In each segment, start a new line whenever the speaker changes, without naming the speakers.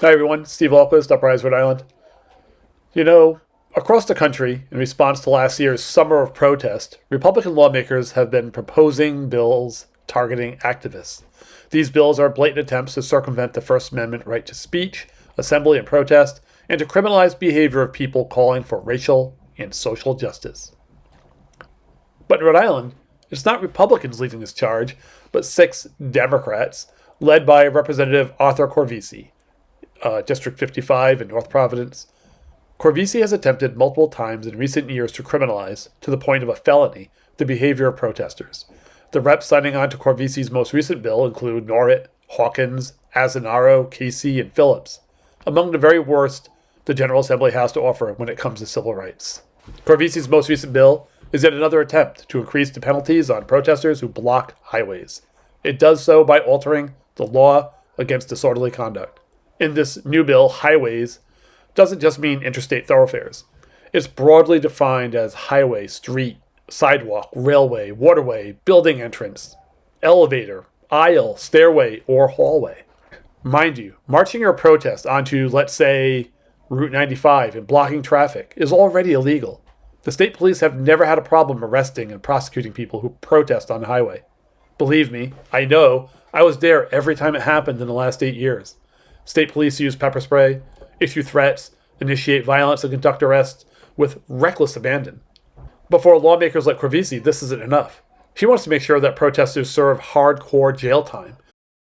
Hi everyone, Steve Alquist, Uprise, Rhode Island. You know, across the country, in response to last year's summer of protest, Republican lawmakers have been proposing bills targeting activists. These bills are blatant attempts to circumvent the First Amendment right to speech, assembly, and protest, and to criminalize behavior of people calling for racial and social justice. But in Rhode Island, it's not Republicans leading this charge, but 6 Democrats, led by Representative Arthur Corvese, District 55 in North Providence. Corvese has attempted multiple times in recent years to criminalize, to the point of a felony, the behavior of protesters. The reps signing on to Corvese's most recent bill include Norrit, Hawkins, Azzanaro, Casey, and Phillips, among the very worst the General Assembly has to offer when it comes to civil rights. Corvese's most recent bill is yet another attempt to increase the penalties on protesters who block highways. It does so by altering the law against disorderly conduct. In this new bill, highways doesn't just mean interstate thoroughfares. It's broadly defined as highway, street, sidewalk, railway, waterway, building entrance, elevator, aisle, stairway, or hallway. Mind you, marching your protest onto, let's say, Route 95 and blocking traffic is already illegal. The state police have never had a problem arresting and prosecuting people who protest on the highway. Believe me, I know. I was there every time it happened in the last 8 years. State police use pepper spray, issue threats, initiate violence, and conduct arrests with reckless abandon. But for lawmakers like Corvese, this isn't enough. He wants to make sure that protesters serve hardcore jail time.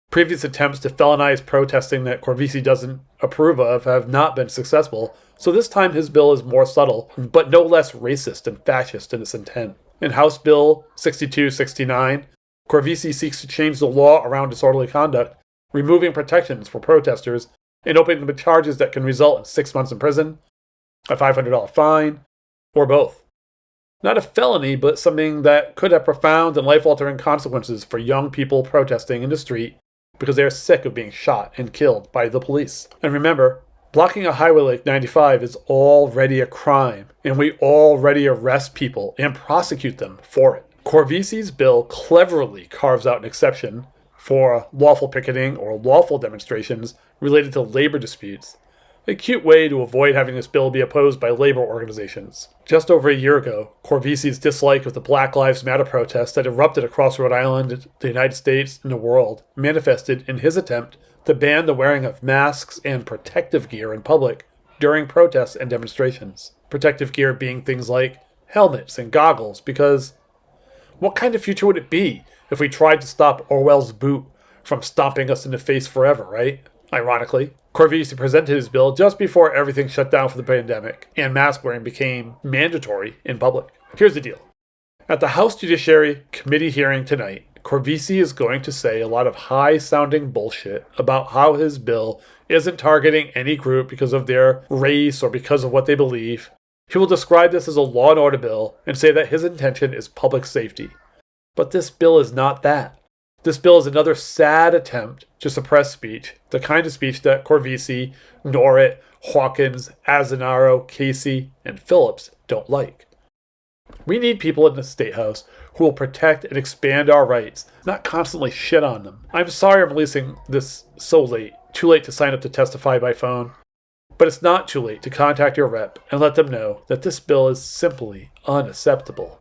Previous attempts to felonize protesting that Corvese doesn't approve of have not been successful, so this time his bill is more subtle, but no less racist and fascist in its intent. In House Bill 6269, Corvese seeks to change the law around disorderly conduct, removing protections for protesters and opening them to charges that can result in 6 months in prison, a $500 fine, or both. Not a felony, but something that could have profound and life-altering consequences for young people protesting in the street because they are sick of being shot and killed by the police. And remember, blocking a highway like 95 is already a crime, and we already arrest people and prosecute them for it. Corvese's bill cleverly carves out an exception for lawful picketing or lawful demonstrations related to labor disputes, a cute way to avoid having this bill be opposed by labor organizations. Just over a year ago, Corvese's dislike of the Black Lives Matter protests that erupted across Rhode Island, the United States, and the world manifested in his attempt to ban the wearing of masks and protective gear in public during protests and demonstrations. Protective gear being things like helmets and goggles, because what kind of future would it be if we tried to stop Orwell's boot from stomping us in the face forever, right? Ironically, Corvese presented his bill just before everything shut down for the pandemic and mask wearing became mandatory in public. Here's the deal. At the House Judiciary Committee hearing tonight, Corvese is going to say a lot of high-sounding bullshit about how his bill isn't targeting any group because of their race or because of what they believe. He will describe this as a law and order bill and say that his intention is public safety. But this bill is not that. This bill is another sad attempt to suppress speech, the kind of speech that Corvese, Norrit, Hawkins, Azzanaro, Casey, and Phillips don't like. We need people in the State House who will protect and expand our rights, not constantly shit on them. I'm sorry I'm releasing this so late, too late to sign up to testify by phone, but it's not too late to contact your rep and let them know that this bill is simply unacceptable.